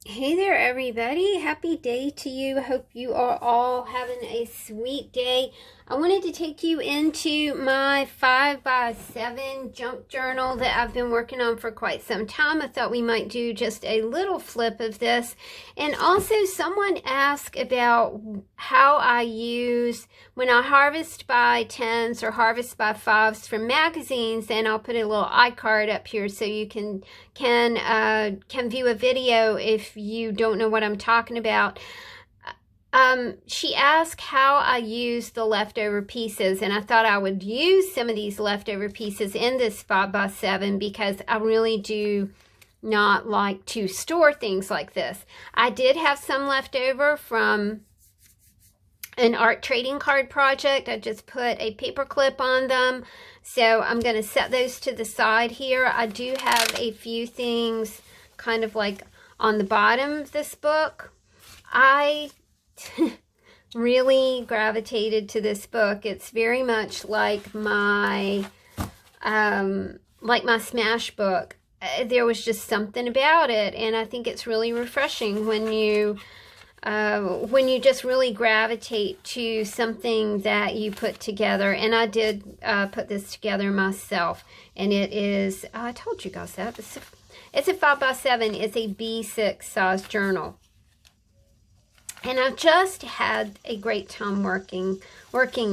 Hey there, everybody. Happy day to you. Hope you are all having a sweet day. I wanted to take you into my 5x7 junk journal that I've been working on for quite some time. I thought we might do just a little flip of this. And also, someone asked about how I use when I harvest by 10s or harvest by 5s from magazines. And I'll put a little iCard up here so you can view a video if you don't know what I'm talking about. She asked how I use the leftover pieces, and I thought I would use some of these leftover pieces in this 5x7 because I really do not like to store things like this. I did have some left over from an art trading card project. I just put a paper clip on them, so I'm going to set those to the side here. I do have a few things kind of like on the bottom of this book. I really gravitated to this book. It's very much like my Smash book. There was just something about it, and I think it's really refreshing when you just really gravitate to something that you put together. And I did put this together myself, and it is, I told you guys that, it's a 5x7. It's a B6 size journal. And I've just had a great time working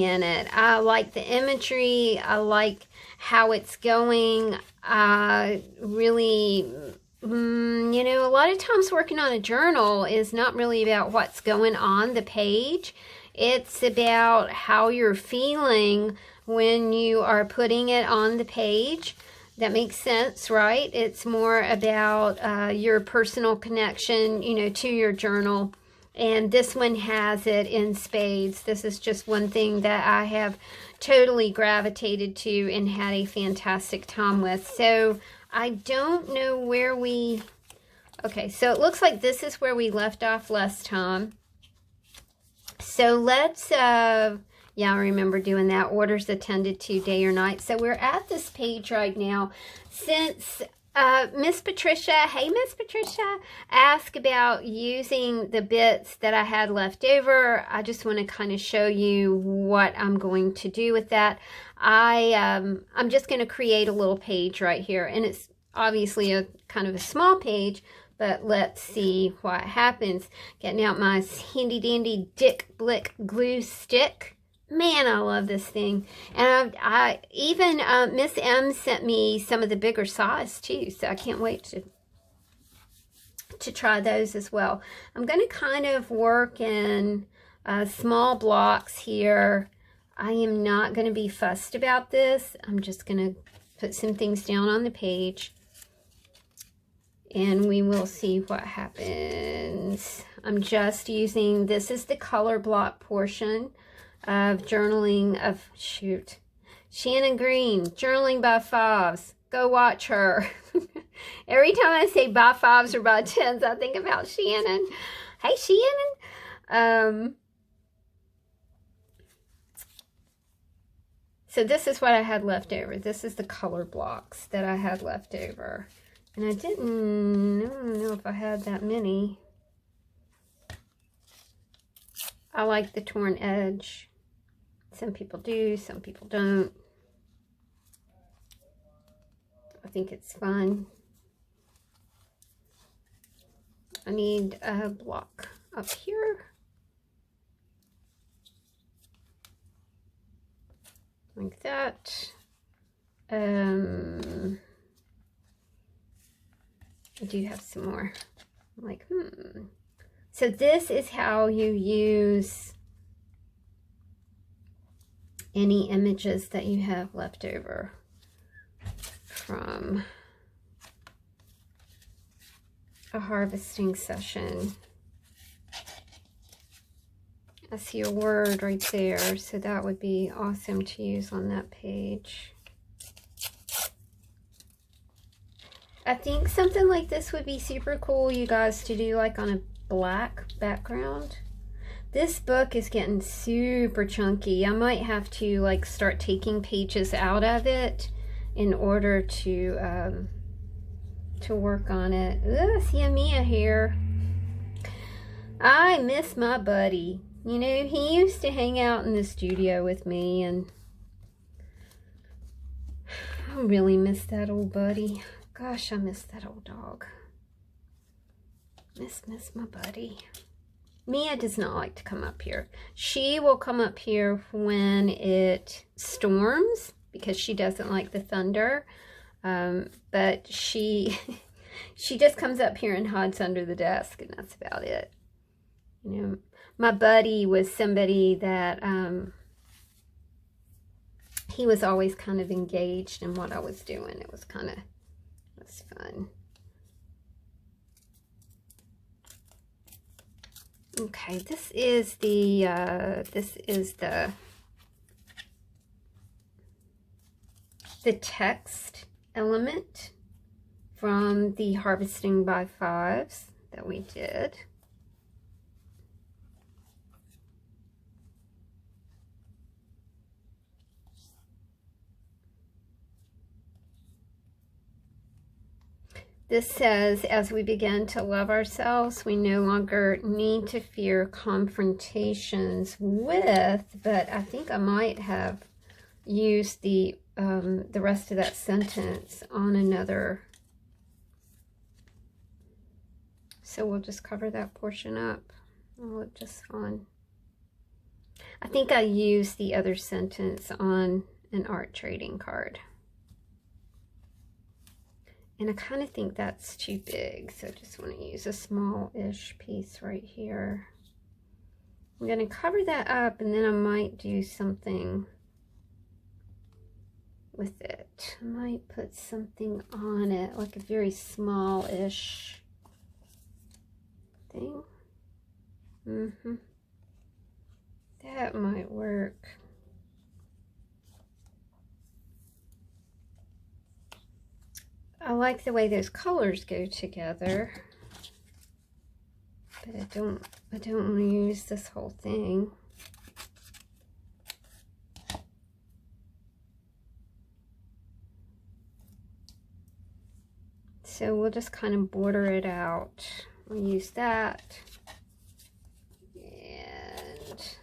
in it. I like the imagery. I like how it's going. I really, a lot of times working on a journal is not really about what's going on the page. It's about how you're feeling when you are putting it on the page. That makes sense, right? It's more about your personal connection, to your journal. And this one has it in spades. This is just one thing that I have totally gravitated to and had a fantastic time with. So I don't know where we... Okay, so it looks like this is where we left off last time. So let's... yeah, I remember doing that. Orders attended to day or night. So we're at this page right now. Since... Miss Patricia, hey Miss Patricia, asked about using the bits that I had left over. I just want to kind of show you what I'm going to do with that. I'm just going to create a little page right here, and it's obviously a kind of a small page, but let's see what happens. Getting out my handy dandy Dick Blick glue stick. Man, I love this thing. And I even Miss M sent me some of the bigger size too, so I can't wait to try those as well. I'm going to kind of work in small blocks here. I am not going to be fussed about this. I'm just going to put some things down on the page, and we will see what happens. I'm just using, this is the color block portion of journaling of, Shannon Green, Journaling by Fives. Go watch her. Every time I say by 5s or by 10s, I think about Shannon. Hey, Shannon. So this is what I had left over. This is the color blocks that I had left over. And I don't know if I had that many. I like the torn edge. Some people do, some people don't. I think it's fun. I need a block up here. Like that. I do have some more. I'm like, So this is how you use any images that you have left over from a harvesting session. I see a word right there, so that would be awesome to use on that page. I think something like this would be super cool, you guys, to do like on a black background. This book is getting super chunky. I might have to like start taking pages out of it in order to work on it. Ooh, I see a Mia here. I miss my buddy. You know, he used to hang out in the studio with me, and I really miss that old buddy. Gosh, I miss that old dog. Miss my buddy. Mia does not like to come up here. She will come up here when it storms because she doesn't like the thunder. But she just comes up here and hides under the desk, and that's about it. You know, my buddy was somebody that he was always kind of engaged in what I was doing. It was fun. Okay, this is the text element from the Harvesting by Fives that we did. This says, as we begin to love ourselves, we no longer need to fear confrontations with, but I think I might have used the rest of that sentence on another. So we'll just cover that portion up. It'll look just fine. I think I used the other sentence on an art trading card. And I kind of think that's too big, so I just want to use a small-ish piece right here. I'm going to cover that up, and then I might do something with it. I might put something on it, like a very small-ish thing. That might work. I like the way those colors go together, but I don't want to use this whole thing. So we'll just kind of border it out. We'll use that, and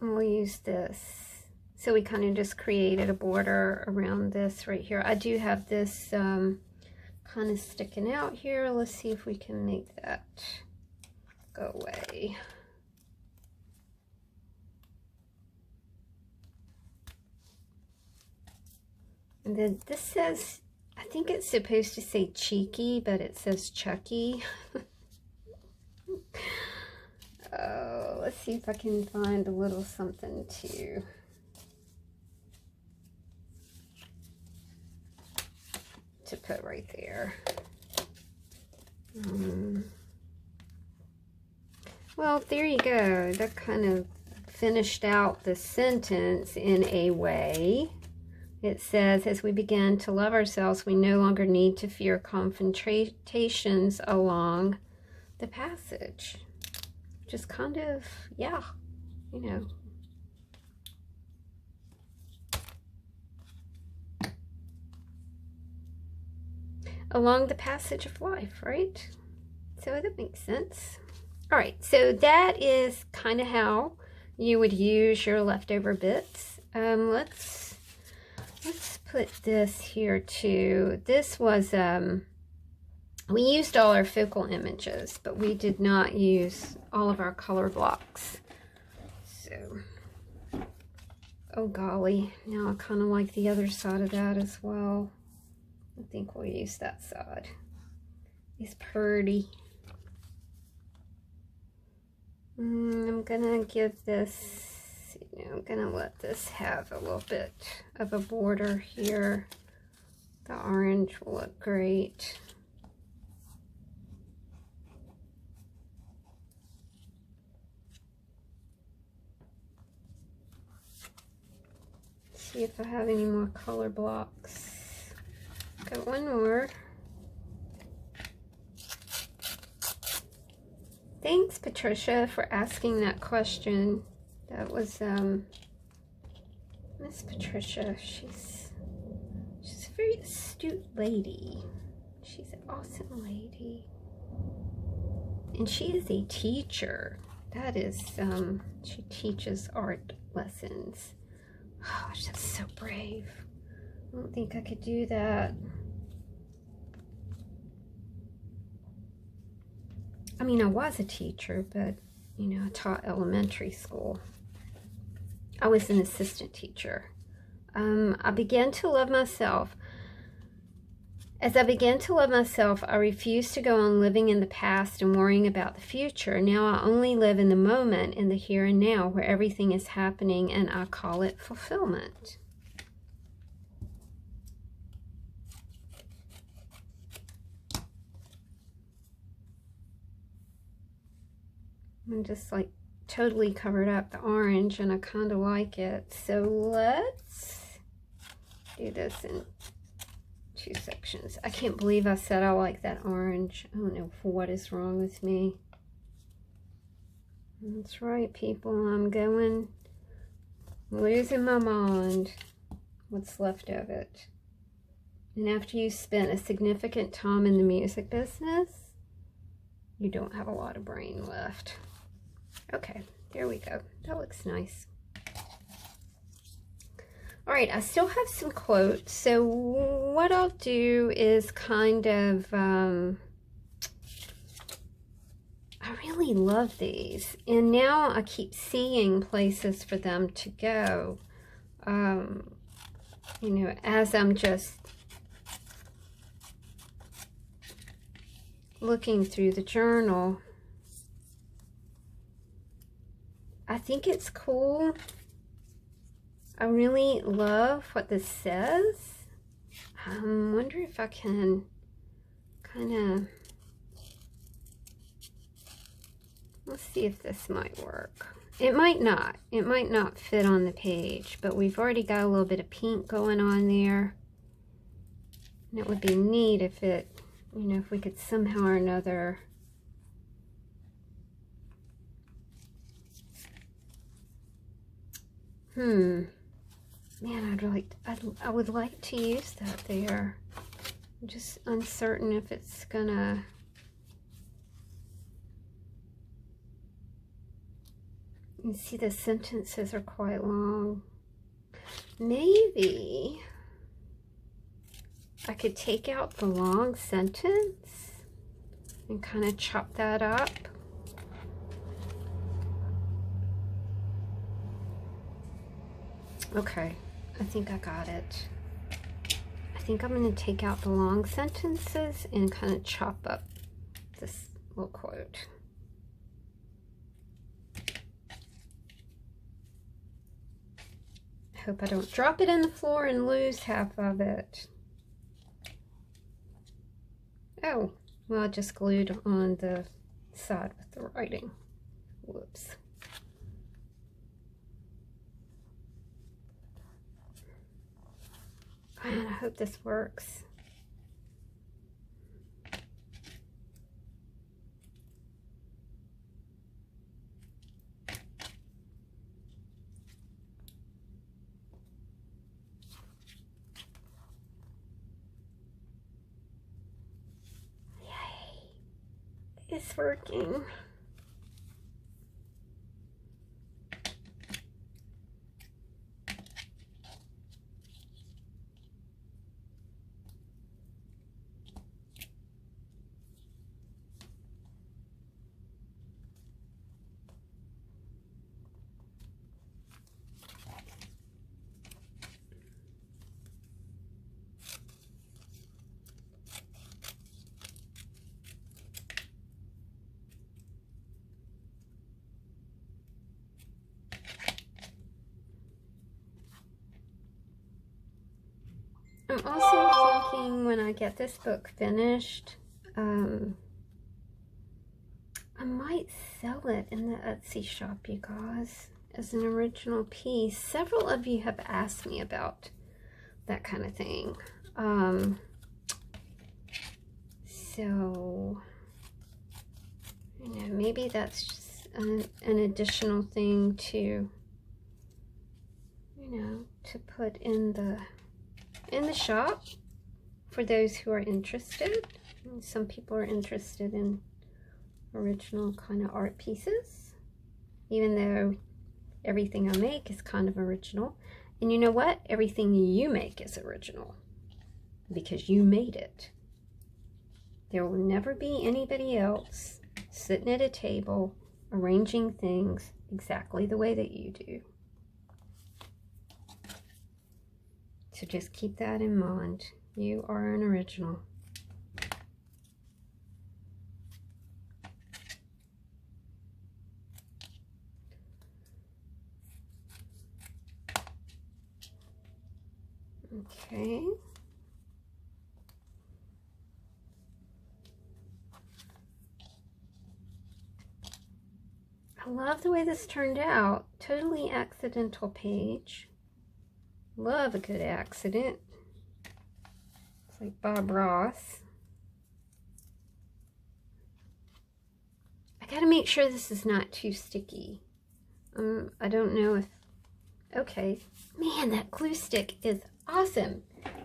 we'll use this. So we kind of just created a border around this right here. I do have this kind of sticking out here. Let's see if we can make that go away. And then this says, I think it's supposed to say cheeky, but it says Chucky. Oh, let's see if I can find a little something to put right there. Well, there you go. That kind of finished out the sentence in a way. It says, as we begin to love ourselves, we no longer need to fear confrontations along the passage. Just kind of, yeah, you know. Along the passage of life, right? So that makes sense. All right, so that is kind of how you would use your leftover bits. Let's put this here too. This was, we used all our focal images, but we did not use all of our color blocks. So, oh golly, now I kind of like the other side of that as well. I think we'll use that side. It's pretty. I'm gonna give this, you know, I'm gonna let this have a little bit of a border here. The orange will look great. Let's see if I have any more color blocks. Got one more. Thanks, Patricia, for asking that question. That was Miss Patricia. She's a very astute lady. She's an awesome lady. And she is a teacher. That is, she teaches art lessons. Oh, that's so brave. I don't think I could do that. I mean, I was a teacher, but, you know, I taught elementary school. I was an assistant teacher. I began to love myself. As I began to love myself, I refused to go on living in the past and worrying about the future. Now I only live in the moment, in the here and now, where everything is happening, and I call it fulfillment. I'm just like totally covered up the orange, and I kind of like it. So let's do this in 2 sections. I can't believe I said I like that orange. I don't know what is wrong with me. That's right, people. I'm losing my mind. What's left of it. And after you spent a significant time in the music business, you don't have a lot of brain left. Okay, there we go. That looks nice. All right, I still have some quotes. So what I'll do is kind of, I really love these. And now I keep seeing places for them to go. You know, as I'm just looking through the journal. I think it's cool. I really love what this says. I wonder if I can kind of, let's see if this might work. It might not. It might not fit on the page, but we've already got a little bit of pink going on there. And it would be neat if it, you know, if we could somehow or another man, I would like to use that there. I'm just uncertain if it's gonna, you see the sentences are quite long. Maybe I could take out the long sentence and kind of chop that up. Okay, I think I got it. I think I'm going to take out the long sentences and kind of chop up this little quote. I hope I don't drop it in the floor and lose half of it. Oh, well, I just glued on the side with the writing. Whoops. And I hope this works. Yay. It's working. I'm also thinking when I get this book finished, I might sell it in the Etsy shop, you guys, as an original piece. Several of you have asked me about that kind of thing. So, you know, maybe that's just an additional thing to, you know, to put in the shop for those who are interested. Some people are interested in original kind of art pieces, even though everything I make is kind of original. And you know what? Everything you make is original because you made it. There will never be anybody else sitting at a table arranging things exactly the way that you do. So just keep that in mind. You are an original. Okay. I love the way this turned out. Totally accidental page. Love a good accident. It's like Bob Ross. I gotta make sure this is not too sticky. I don't know if... Okay. Man, that glue stick is awesome.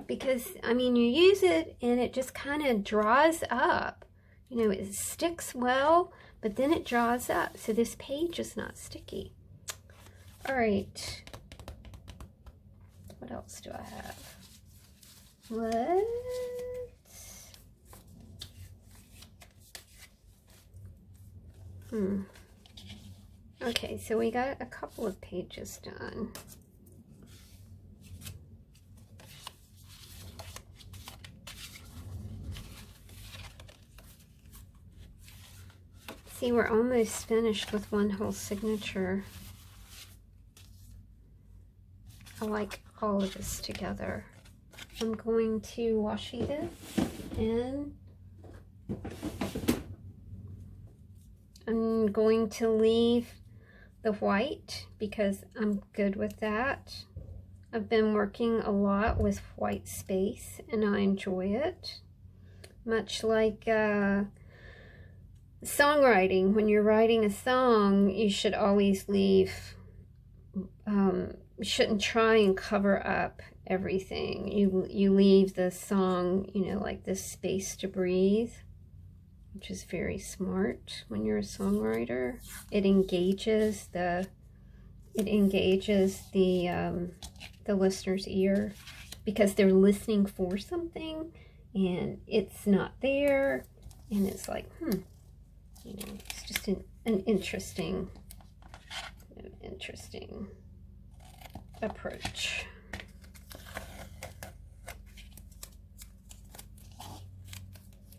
Because, I mean, you use it and it just kind of draws up. You know, it sticks well, but then it draws up. So this page is not sticky. All right. What else do I have? Okay, so we got a couple of pages done. See, we're almost finished with one whole signature. I like all of this together. I'm going to washi this and I'm going to leave the white because I'm good with that. I've been working a lot with white space and I enjoy it. Much like songwriting, when you're writing a song, you should always leave, you shouldn't try and cover up everything. You leave the song, you know, like this space to breathe, which is very smart when you're a songwriter. It engages the listener's ear because they're listening for something and it's not there, and it's like, you know, it's just an interesting approach.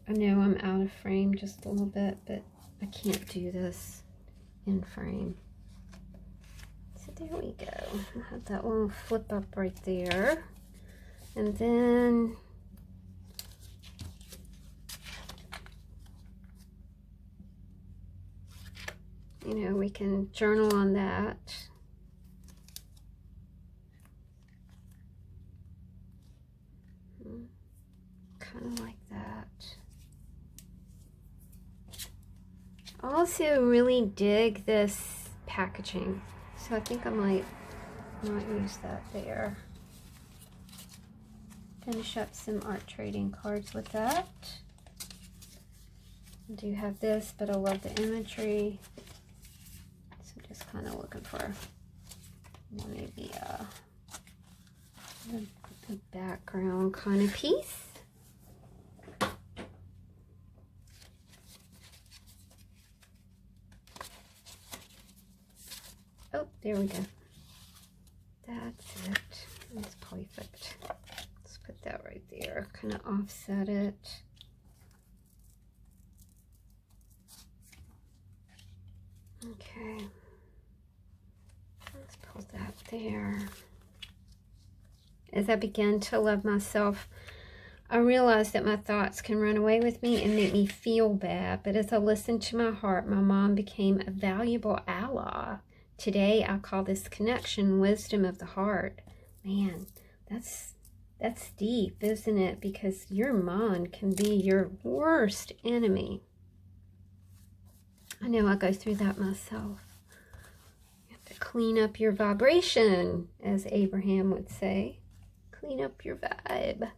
I know I'm out of frame just a little bit, but I can't do this in frame. So there we go. I have that little flip up right there. And then you know, we can journal on that. Kind of like that. I also really dig this packaging, so I think I might use that there. Finish up some art trading cards with that. I do have this, but I love the imagery. So just kind of looking for maybe a background kind of piece. Oh, there we go. That's it. That's perfect. Let's put that right there. Kind of offset it. Okay. Let's pull that there. As I began to love myself, I realized that my thoughts can run away with me and make me feel bad. But as I listened to my heart, my mom became a valuable ally. Today, I call this connection wisdom of the heart. Man, that's deep, isn't it? Because your mind can be your worst enemy. I know I go through that myself. You have to clean up your vibration, as Abraham would say. Clean up your vibe.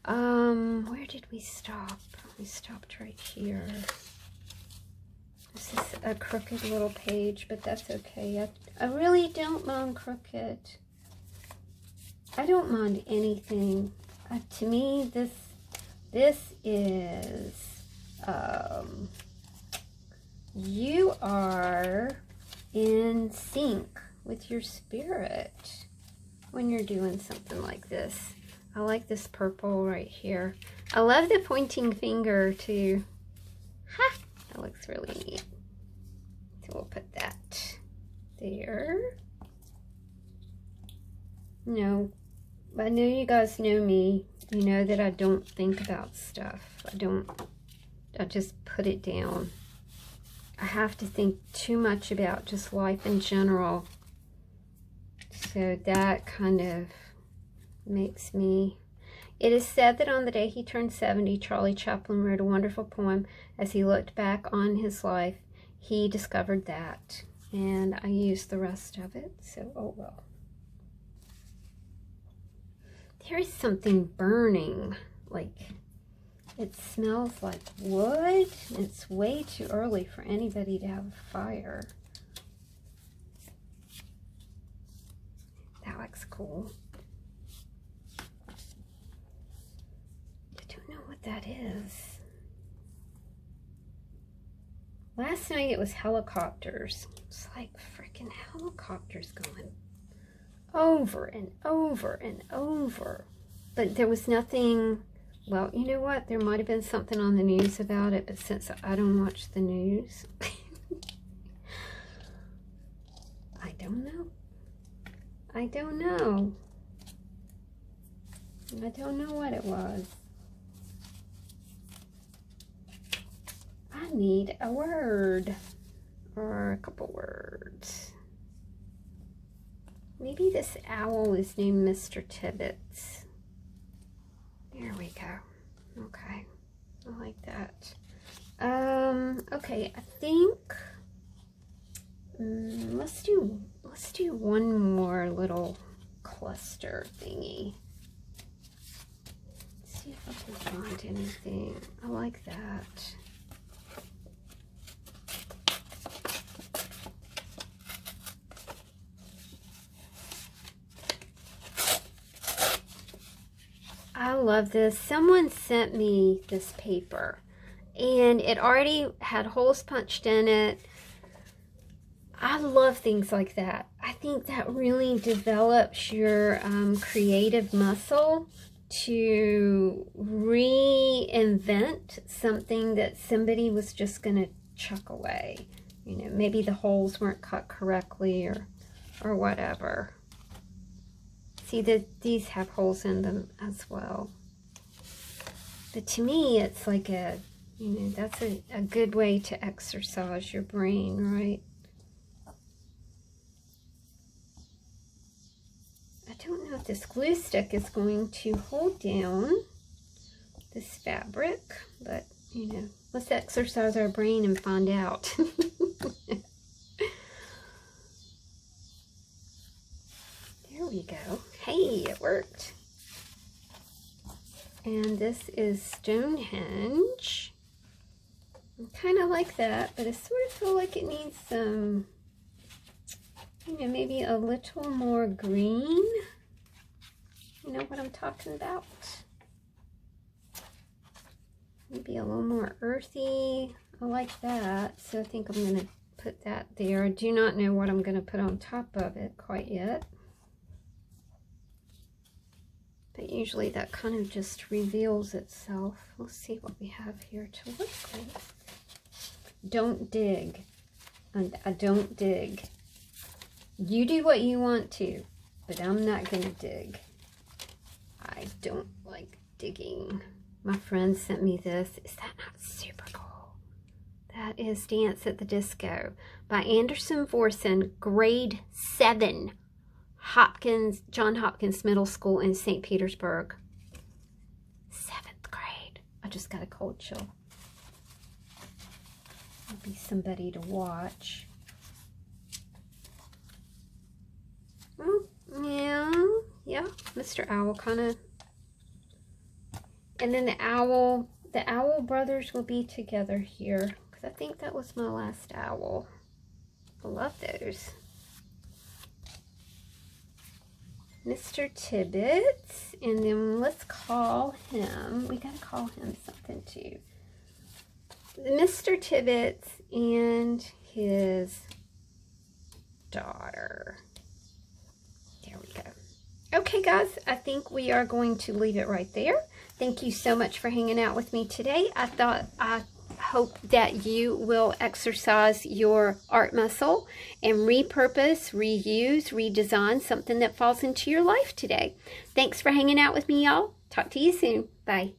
Where did we stop? We stopped right here. is a crooked little page, but that's okay. I really don't mind crooked. I don't mind anything. To me, this is, you are in sync with your spirit when you're doing something like this. I like this purple right here. I love the pointing finger too. Ha! That looks really neat. So we'll put that there. No, I know you guys know me. You know that I don't think about stuff. I just put it down. I have to think too much about just life in general. So that kind of makes me... It is said that on the day he turned 70, Charlie Chaplin wrote a wonderful poem. As he looked back on his life, he discovered that. And I used the rest of it, so oh well. There is something burning, like it smells like wood. It's way too early for anybody to have a fire. That looks cool. What that is. Last night it was helicopters. It's like freaking helicopters going over and over and over. But there was nothing, well, you know what? There might have been something on the news about it, but since I don't watch the news, I don't know. I don't know. I don't know what it was. I need a word or a couple words. Maybe this owl is named Mr. Tibbets. There we go. Okay, I like that. Okay, I think let's do one more little cluster thingy. Let's see if I can find anything. I like that. I love this. Someone sent me this paper and it already had holes punched in it. I love things like that. I think that really develops your creative muscle to reinvent something that somebody was just going to chuck away. You know, maybe the holes weren't cut correctly or whatever. See, these have holes in them as well. But to me, it's like a, you know, that's a good way to exercise your brain, right? I don't know if this glue stick is going to hold down this fabric, but, you know, let's exercise our brain and find out. There we go. Hey, it worked. And this is Stonehenge. I kind of like that, but I sort of feel like it needs some, you know, maybe a little more green. You know what I'm talking about? Maybe a little more earthy. I like that. So I think I'm going to put that there. I do not know what I'm going to put on top of it quite yet. But usually that kind of just reveals itself. Let's see what we have here to work with. Don't dig. And I don't dig. You do what you want to, but I'm not going to dig. I don't like digging. My friend sent me this. Is that not super cool? That is Dance at the Disco by Anderson Vorson, grade 7. John Hopkins Middle School in St. Petersburg. 7th grade. I just got a cold chill. I'll be somebody to watch. Oh, yeah, Mr. Owl kind of. And then the owl brothers will be together here. I think that was my last owl. I love those. Mr. Tibbetts, and then let's call him, we gotta call him something too. Mr. Tibbetts and his daughter. There we go. Okay guys, I think we are going to leave it right there. Thank you so much for hanging out with me today. I hope that you will exercise your art muscle and repurpose, reuse, redesign something that falls into your life today. Thanks for hanging out with me, y'all. Talk to you soon. Bye.